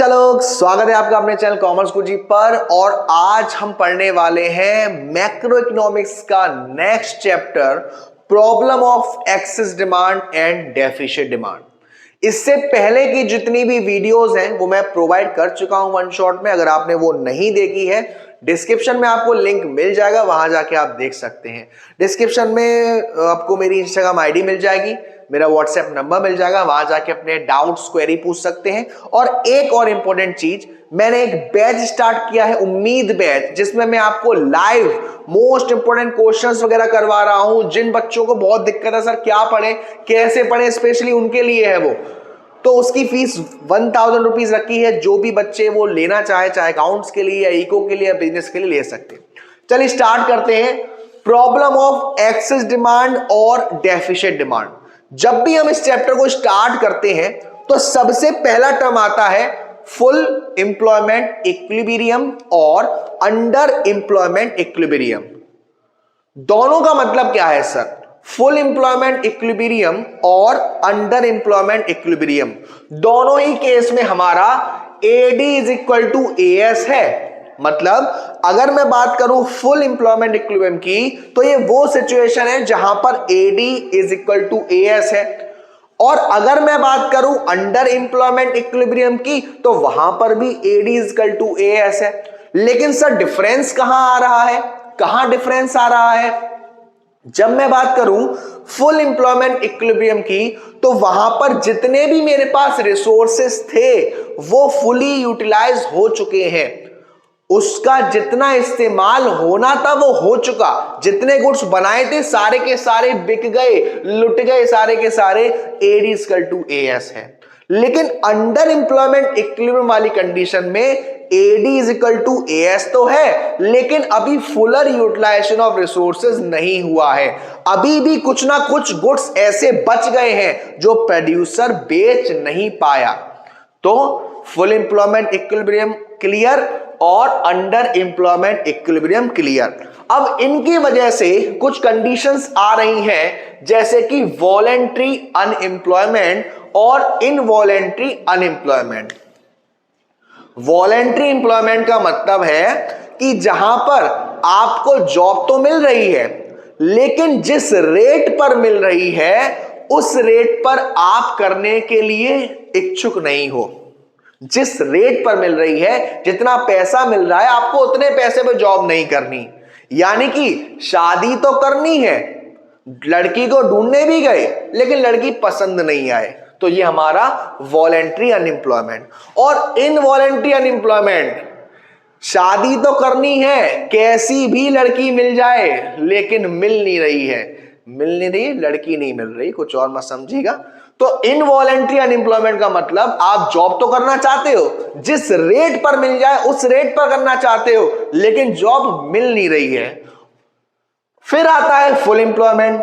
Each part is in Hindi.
बच्चा लोग, स्वागत है आपका अपने चैनल कॉमर्स गुरुजी पर। और आज हम पढ़ने वाले हैं मैक्रो इकोनॉमिक्स का next chapter, problem of excess demand and deficient demand. इससे पहले की जितनी भी वीडियोस हैं वो मैं प्रोवाइड कर चुका हूं वन शॉट में। अगर आपने वो नहीं देखी है, डिस्क्रिप्शन में आपको लिंक मिल जाएगा, वहां जाके आप देख सकते हैं। डिस्क्रिप्शन में आपको मेरी इंस्टाग्राम आईडी मिल जाएगी, मेरा व्हाट्सएप नंबर मिल जाएगा, वहां जाके अपने डाउट्स क्वेरी पूछ सकते हैं। और एक और इंपॉर्टेंट चीज, मैंने एक बैच स्टार्ट किया है, उम्मीद बैच, जिसमें मैं आपको लाइव मोस्ट इंपॉर्टेंट क्वेश्चंस वगैरह करवा रहा हूं। जिन बच्चों को बहुत दिक्कत है सर क्या पढ़े कैसे पढ़े, स्पेशली उनके लिए है वो, तो उसकी फीस 1000 रुपीज रखी है। जो भी बच्चे वो लेना चाहे अकाउंट्स के लिए या इको के लिए या बिजनेस के लिए ले सकते हैं। चलिए स्टार्ट करते हैं। प्रॉब्लम ऑफ एक्सेस डिमांड और डेफिशिएंट डिमांड। जब भी हम इस चैप्टर को स्टार्ट करते हैं तो सबसे पहला टर्म आता है फुल एम्प्लॉयमेंट इक्विलिब्रियम और अंडर एम्प्लॉयमेंट इक्विलिब्रियम। दोनों का मतलब क्या है सर? फुल एम्प्लॉयमेंट इक्विलिब्रियम और अंडर एम्प्लॉयमेंट इक्विलिब्रियम, दोनों ही केस में हमारा AD is equal to AS है। मतलब अगर मैं बात करूं फुल एम्प्लॉयमेंट इक्विलिब्रियम की, तो ये वो सिचुएशन है जहां पर AD is equal to AS है। और अगर मैं बात करूं अंडर एम्प्लॉयमेंट इक्विलिब्रियम की, तो वहां पर भी AD is equal to AS है। लेकिन सर डिफरेंस कहां आ रहा है? कहां डिफरेंस आ रहा है? जब मैं बात करूं फुल एम्प्लॉयमेंट इक्विलिब्रियम की, तो वहां पर जितने भी मेरे पास रिसोर्सेस थे वो फुली यूटिलाइज हो चुके हैं। उसका जितना इस्तेमाल होना था वो हो चुका। जितने गुड्स बनाए थे सारे के सारे बिक गए, लुट गए सारे के सारे। एडी इक्वल टू एएस है। लेकिन अंडर एम्प्लॉयमेंट इक्विलिब्रियम वाली कंडीशन में AD is equal to AS तो है, लेकिन अभी फुलर यूटिलाइजेशन ऑफ रिसोर्सेज नहीं हुआ है। अभी भी कुछ ना कुछ गुड्स ऐसे बच गए हैं जो प्रोड्यूसर बेच नहीं पाया। तो फुल एम्प्लॉयमेंट इक्विलिब्रियम क्लियर और अंडर एम्प्लॉयमेंट इक्विलिब्रियम क्लियर। अब इनकी वजह से कुछ कंडीशंस आ रही हैं, जैसे कि वॉलेंट्री अनएम्प्लॉयमेंट और इनवॉलेंट्री अनएम्प्लॉयमेंट। वॉलेंट्री एम्प्लॉयमेंट का मतलब है कि जहां पर आपको जॉब तो मिल रही है, लेकिन जिस रेट पर मिल रही है उस रेट पर आप करने के लिए इच्छुक नहीं हो। जिस रेट पर मिल रही है, जितना पैसा मिल रहा है, आपको उतने पैसे पे जॉब नहीं करनी। यानी कि शादी तो करनी है, लड़की को ढूंढने भी गए लेकिन लड़की पसंद नहीं आए, तो ये हमारा वॉलेंट्री अनएम्प्लॉयमेंट। और इनवॉलेंट्री अनएम्प्लॉयमेंट, शादी तो करनी है, कैसी भी लड़की मिल जाए, लेकिन मिल नहीं रही है, लड़की नहीं मिल रही, कुछ और मत समझिएगा। तो इनवॉलेंट्री अनएम्प्लॉयमेंट का मतलब आप जॉब तो करना चाहते हो, जिस रेट पर मिल जाए उस रेट पर करना चाहते हो, लेकिन जॉब मिल नहीं रही है। फिर आता है फुल एम्प्लॉयमेंट,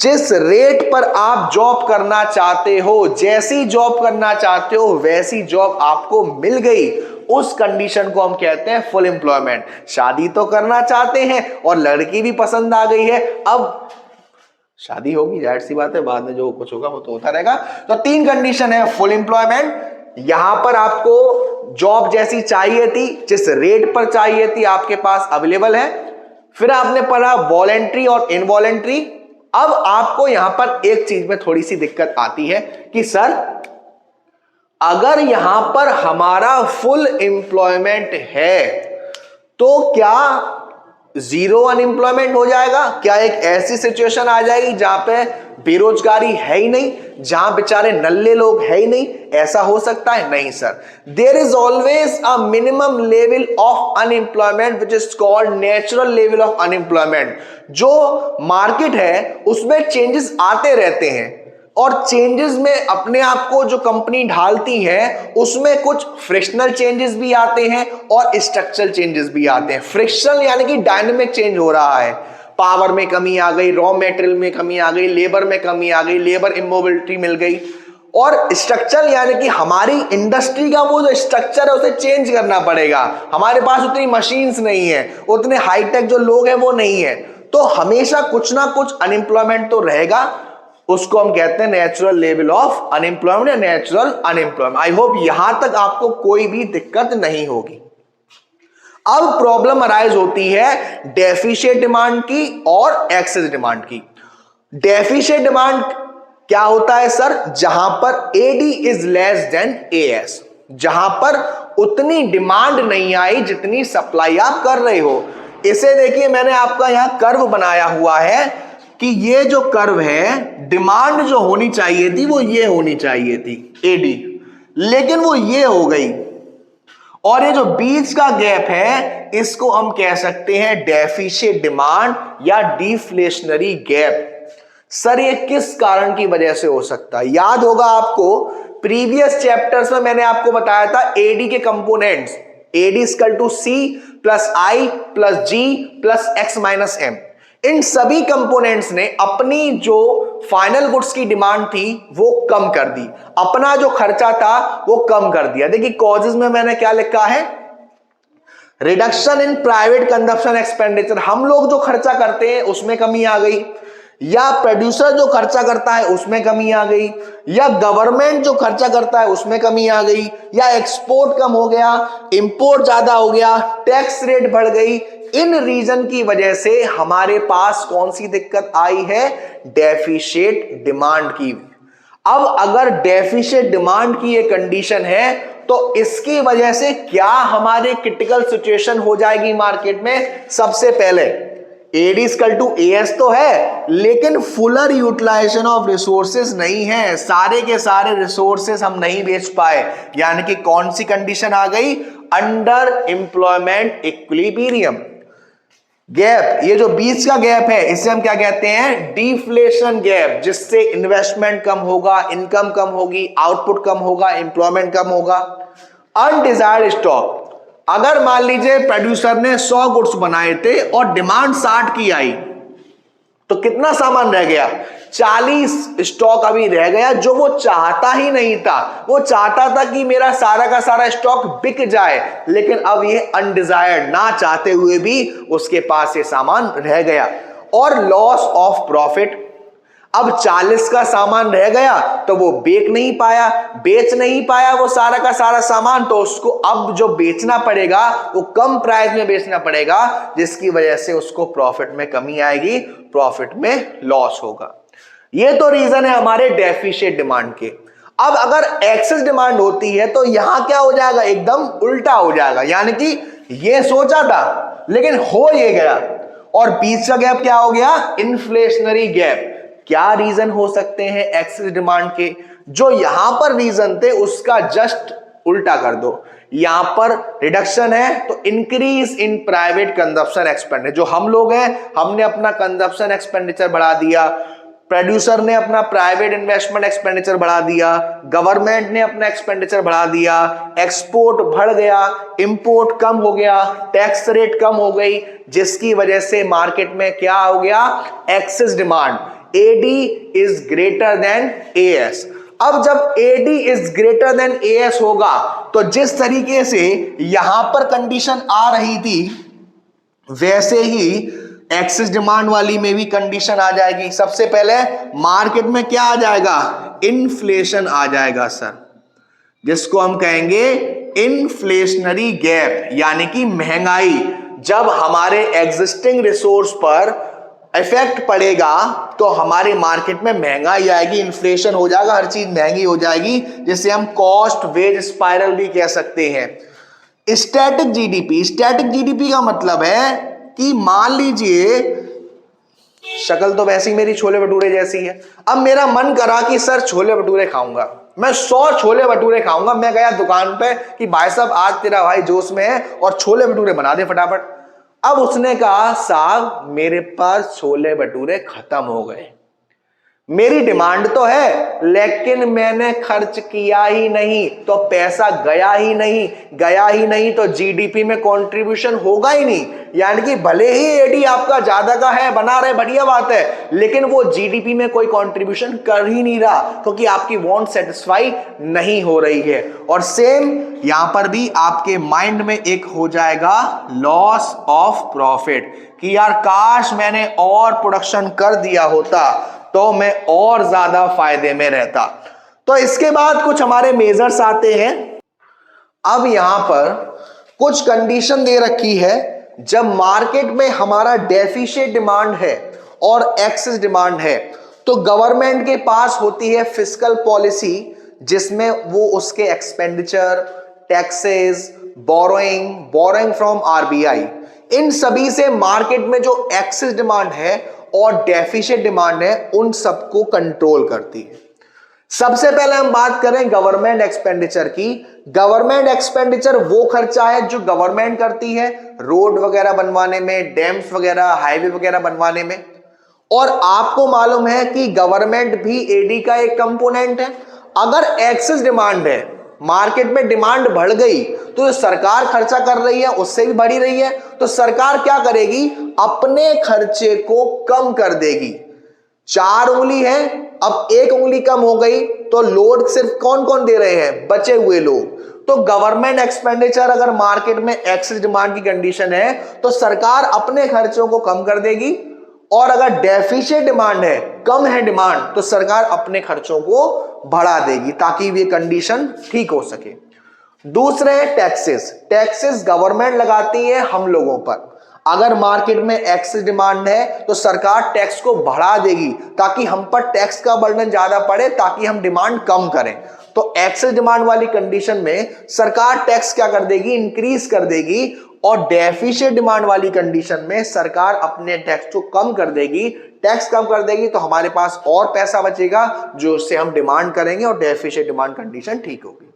जिस रेट पर आप जॉब करना चाहते हो, जैसी जॉब करना चाहते हो वैसी जॉब आपको मिल गई, उस कंडीशन को हम कहते हैं फुल एम्प्लॉयमेंट। शादी तो करना चाहते हैं और लड़की भी पसंद आ गई है, अब शादी होगी, जाहिर सी बात है, बाद में जो कुछ होगा वो तो होता रहेगा। तो तीन कंडीशन है फुल एम्प्लॉयमेंट। यहां पर आपको जॉब जैसी चाहिए थी, जिस रेट पर चाहिए थी, आपके पास अवेलेबल है। फिर आपने पढ़ा वॉलेंट्री और इनवॉलेंट्री। अब आपको यहां पर एक चीज में थोड़ी सी दिक्कत आती है कि सर अगर यहां पर हमारा फुल एम्प्लॉयमेंट है तो क्या जीरो अनएम्प्लॉयमेंट हो जाएगा? क्या एक ऐसी सिचुएशन आ जाएगी जहां पे बेरोजगारी है ही नहीं, जहां बेचारे नल्ले लोग है ही नहीं? ऐसा हो सकता है? नहीं sir. There is always a minimum level of unemployment which is called natural level of unemployment. जो मार्केट है उसमें चेंजेस आते रहते हैं, और चेंजेस में अपने आप को जो कंपनी ढालती है उसमें कुछ फ्रिक्शनल चेंजेस भी आते हैं और स्ट्रक्चरल चेंजेस भी आते हैं। फ्रिक्शनल यानी कि डायनामिक चेंज हो रहा है, पावर में कमी आ गई, रॉ मटेरियल में कमी आ गई, लेबर में कमी आ गई, लेबर इमोबिलिटी मिल गई। और स्ट्रक्चरल यानी कि हमारी इंडस्ट्री का वो जो स्ट्रक्चर है उसे चेंज करना पड़ेगा, हमारे पास उतनी मशीन्स नहीं है, उतने हाईटेक जो लोग हैं वो नहीं है, तो हमेशा कुछ ना कुछ अनएम्प्लॉयमेंट तो रहेगा। उसको हम कहते हैं नेचुरल लेवल ऑफ अनएम्प्लॉयमेंट या नेचुरल अनएम्प्लॉयमेंट। आई होप यहां तक आपको कोई भी दिक्कत नहीं होगी। अब प्रॉब्लम अराइज होती है डेफिशिएंट डिमांड की और एक्सेस डिमांड की। डेफिशिएंट डिमांड क्या होता है सर? जहां पर AD is less than AS, जहां पर उतनी डिमांड नहीं आई जितनी सप्लाई आप कर रहे हो। इसे देखिए, मैंने आपका यहां कर्व बनाया हुआ है कि ये जो कर्व है, डिमांड जो होनी चाहिए थी वो ये होनी चाहिए थी एडी, लेकिन वो ये हो गई। और ये जो बीच का गैप है इसको हम कह सकते हैं डेफिशिएंट डिमांड या डिफ्लेशनरी गैप। सर ये किस कारण की वजह से हो सकता है? याद होगा आपको, प्रीवियस चैप्टर्स में मैंने आपको बताया था एडी के components, AD equal to C plus I plus G plus X minus M. इन सभी कंपोनेंट्स ने अपनी जो फाइनल गुड्स की डिमांड थी वो कम कर दी, अपना जो खर्चा था वो कम कर दिया। देखिए कॉजेज में मैंने क्या लिखा है, reduction in private consumption expenditure, हम लोग जो खर्चा करते हैं उसमें कमी आ गई, या प्रोड्यूसर जो खर्चा करता है उसमें कमी आ गई, या गवर्नमेंट जो खर्चा करता है उसमें कमी आ गई, या एक्सपोर्ट कम हो गया, इंपोर्ट ज्यादा हो गया, टैक्स रेट बढ़ गई। इन रीजन की वजह से हमारे पास कौन सी दिक्कत आई है? डेफिशिएंट डिमांड की। अब अगर डेफिशिएंट डिमांड की ये कंडीशन है तो इसकी वजह से क्या हमारे क्रिटिकल सिचुएशन हो जाएगी मार्केट में? सबसे पहले एडी इक्वल टू एएस तो है, लेकिन फुलर यूटिलाइजेशन ऑफ रिसोर्सेज नहीं है, सारे के सारे रिसोर्सेज हम नहीं बेच पाए। यानी कि कौन सी कंडीशन आ गई? Under employment equilibrium gap. ये जो बीच का गैप है इसे हम क्या कहते हैं? डिफ्लेशन गैप, जिससे इन्वेस्टमेंट कम होगा, इनकम कम होगी, आउटपुट कम होगा, एम्प्लॉयमेंट कम होगा। अनडिजायर्ड स्टॉक, अगर मान लीजिए प्रोड्यूसर ने 100 गुड्स बनाए थे और डिमांड 60 की आई, तो कितना सामान रह गया? 40 स्टॉक अभी रह गया, जो वो चाहता ही नहीं था। वो चाहता था कि मेरा सारा का सारा स्टॉक बिक जाए, लेकिन अब ये अनडिजायर्ड, ना चाहते हुए भी उसके पास ये सामान रह गया। और लॉस ऑफ प्रॉफिट, अब 40 का सामान रह गया तो वो बेच नहीं पाया वो सारा का सारा सामान, तो उसको अब जो बेचना पड़ेगा वो कम प्राइस में बेचना पड़ेगा, जिसकी वजह से उसको प्रॉफिट में कमी आएगी, प्रॉफिट में लॉस होगा। ये तो रीजन है हमारे डेफिशिएंट डिमांड के। अब अगर एक्सेस डिमांड होती है तो यहां क्या हो जाएगा? एकदम उल्टा हो जाएगा। यानी कि ये सोचा था लेकिन हो ये गया, और बीच का गैप क्या हो गया? Inflationary gap. क्या रीजन हो सकते हैं एक्सेस डिमांड के? जो यहां पर रीजन थे उसका जस्ट उल्टा कर दो। यहां पर रिडक्शन है तो increase in private consumption expenditure, जो हम लोग हैं हमने अपना कंजप्शन एक्सपेंडिचर बढ़ा दिया, प्रोड्यूसर ने अपना प्राइवेट इन्वेस्टमेंट एक्सपेंडिचर बढ़ा दिया, गवर्नमेंट ने अपना एक्सपेंडिचर बढ़ा दिया, एक्सपोर्ट बढ़ गया, इंपोर्ट कम हो गया, टैक्स रेट कम हो गई, जिसकी वजह से मार्केट में क्या हो गया? Excess demand, AD is greater than AS। अब जब AD is greater than AS होगा तो जिस तरीके से यहां पर कंडीशन आ रही थी वैसे ही एक्सेस डिमांड वाली में भी कंडीशन आ जाएगी। सबसे पहले मार्केट में क्या आ जाएगा? इन्फ्लेशन आ जाएगा सर, जिसको हम कहेंगे इन्फ्लेशनरी गैप, यानी कि महंगाई। जब हमारे एग्जिस्टिंग रिसोर्स पर इफेक्ट पड़ेगा तो हमारे मार्केट में महंगाई आएगी, इन्फ्लेशन हो जाएगा, हर चीज महंगी हो जाएगी, जिसे हम कॉस्ट वेज स्पाइरल भी कह सकते हैं। स्टैटिक जीडीपी का मतलब है कि मान लीजिए शक्ल तो वैसे ही मेरी छोले भटूरे जैसी है, अब मेरा मन करा कि सर छोले भटूरे खाऊंगा, मैं 100 छोले भटूरे खाऊंगा। मैं गया दुकान पे कि भाई साहब आज तेरा भाई जोश में है और छोले भटूरे बना दे फटाफट। अब उसने कहा साहब मेरे पास छोले भटूरे खत्म हो गए, मेरी डिमांड तो है लेकिन मैंने खर्च किया ही नहीं, तो पैसा गया ही नहीं तो जीडीपी में कंट्रीब्यूशन होगा ही नहीं। यानी कि भले ही एडी आपका ज्यादा का है, बना रहे, बढ़िया बात है, लेकिन वो जीडीपी में कोई कंट्रीब्यूशन कर ही नहीं रहा, क्योंकि आपकी वांट सेटिस्फाई नहीं हो रही है। और सेम यहां पर भी आपके माइंड में एक हो जाएगा लॉस ऑफ प्रॉफिट, कि यार काश मैंने और प्रोडक्शन कर दिया होता तो मैं और ज्यादा फायदे में रहता। तो इसके बाद कुछ हमारे मेजर्स आते हैं। अब यहां पर कुछ कंडीशन दे रखी है, जब मार्केट में हमारा डेफिशिएंट डिमांड है और एक्सेस डिमांड है तो गवर्नमेंट के पास होती है फिस्कल पॉलिसी, जिसमें वो उसके expenditure, taxes, borrowing from RBI, इन सभी से मार्केट में जो एक्सेस डिमांड है और डेफिशिएंट डिमांड है उन सबको कंट्रोल करती है। सबसे पहले हम बात करें गवर्नमेंट एक्सपेंडिचर की। गवर्नमेंट एक्सपेंडिचर वो खर्चा है जो गवर्नमेंट करती है रोड वगैरह बनवाने में, डैम्स वगैरह, हाईवे वगैरह बनवाने में। और आपको मालूम है कि गवर्नमेंट भी एडी का एक कंपोनेंट है। अगर एक्सेस डिमांड है, मार्केट में डिमांड बढ़ गई तो जो सरकार खर्चा कर रही है उससे भी बढ़ी रही है, तो सरकार क्या करेगी, अपने खर्चे को कम कर देगी। 4 उंगली है, अब 1 उंगली कम हो गई तो लोड सिर्फ कौन कौन दे रहे हैं, बचे हुए लोग। तो गवर्नमेंट एक्सपेंडिचर अगर मार्केट में एक्सेस डिमांड की कंडीशन है तो सरकार अपने खर्चों को कम कर देगी, और अगर डेफिशिएंट डिमांड है, कम है डिमांड, तो सरकार अपने खर्चों को बढ़ा देगी ताकि ये कंडीशन ठीक हो सके। दूसरे टैक्सेस। टैक्सेस गवर्नमेंट लगाती है हम लोगों पर। अगर मार्केट में एक्सेस डिमांड है तो सरकार टैक्स को बढ़ा देगी ताकि हम पर टैक्स का बर्डन ज्यादा पड़े, ताकि हम डिमांड कम करें। तो एक्सेस डिमांड वाली कंडीशन में सरकार टैक्स क्या कर देगी, इंक्रीज कर देगी। और डेफिशिएंट डिमांड वाली कंडीशन में सरकार अपने टैक्स को कम कर देगी। टैक्स कम कर देगी तो हमारे पास और पैसा बचेगा जो उससे हम डिमांड करेंगे और डेफिशिएंट डिमांड कंडीशन ठीक होगी।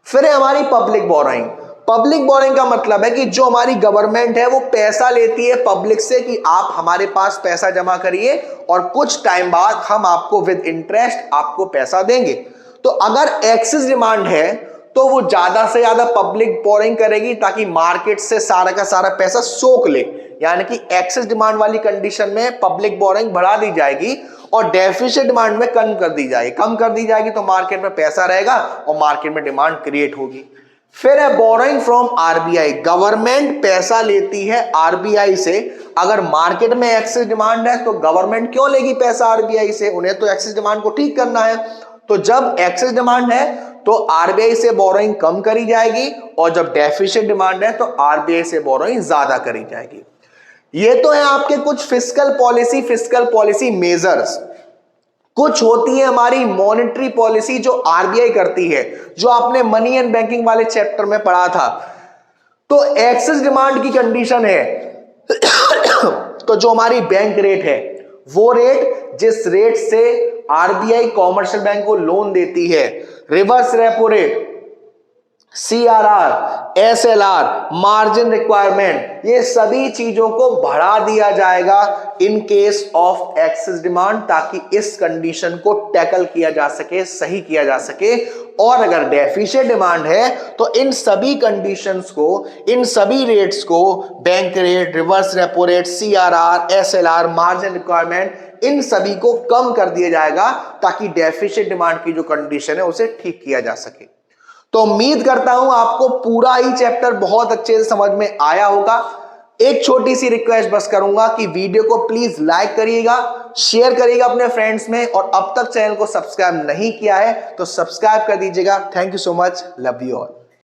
फिर है हमारी पब्लिक बोरोइंग। पब्लिक बोरोइंग का मतलब है कि जो हमारी गवर्नमेंट है वो पैसा लेती है पब्लिक से कि आप हमारे पास पैसा जमा करिए और कुछ टाइम बाद हम आपको विद इंटरेस्ट आपको पैसा देंगे। तो अगर एक्सेस डिमांड है तो वो ज्यादा से ज्यादा पब्लिक बोरोइंग करेगी ताकि मार्केट से सारा का सारा पैसा सोख ले। यानी कि एक्सेस डिमांड वाली कंडीशन में पब्लिक बोरोइंग बढ़ा दी जाएगी और डेफिशिएंट डिमांड में कम कर दी जाएगी तो मार्केट में पैसा रहेगा और मार्केट में डिमांड क्रिएट होगी। फिर है बोरोइंग फ्रॉम आरबीआई। गवर्नमेंट पैसा लेती है आरबीआई से। अगर मार्केट में एक्सेस डिमांड है तो गवर्नमेंट क्यों लेगी पैसा आरबीआई से, उन्हें तो एक्सेस डिमांड को ठीक करना है। तो जब एक्सेस डिमांड है तो आरबीआई से बोरोइंग कम करी जाएगी, और जब डेफिशिएंट डिमांड है तो आरबीआई से बोरोइंग ज्यादा करी जाएगी। ये तो है आपके कुछ फिस्कल पॉलिसी मेजर्स। कुछ होती है हमारी मॉनेटरी पॉलिसी जो आरबीआई करती है, जो आपने मनी एंड बैंकिंग वाले चैप्टर में पढ़ा था। तो एक्सेस डिमांड की कंडीशन है तो जो हमारी बैंक रेट है, वो रेट जिस रेट से आरबीआई कॉमर्शियल बैंक को लोन देती है, reverse repo rate, CRR, SLR, margin requirement, ये सभी चीजों को बढ़ा दिया जाएगा in case of excess demand, ताकि इस कंडीशन को टैकल किया जा सके, सही किया जा सके। और अगर डेफिशिएंट डिमांड है तो इन सभी कंडीशंस को, इन सभी रेट्स को, bank rate, reverse repo rate, CRR, SLR, margin requirement, इन सभी को कम कर दिया जाएगा ताकि डेफिशिएंट डिमांड की जो कंडीशन है उसे ठीक किया जा सके। तो उम्मीद करता हूं आपको पूरा ही चैप्टर बहुत अच्छे से समझ में आया होगा। एक छोटी सी रिक्वेस्ट बस करूंगा कि वीडियो को प्लीज लाइक करिएगा, शेयर करिएगा अपने फ्रेंड्स में, और अब तक चैनल को सब्सक्राइब नहीं किया है तो सब्सक्राइब कर दीजिएगा। Thank you so much, love you all.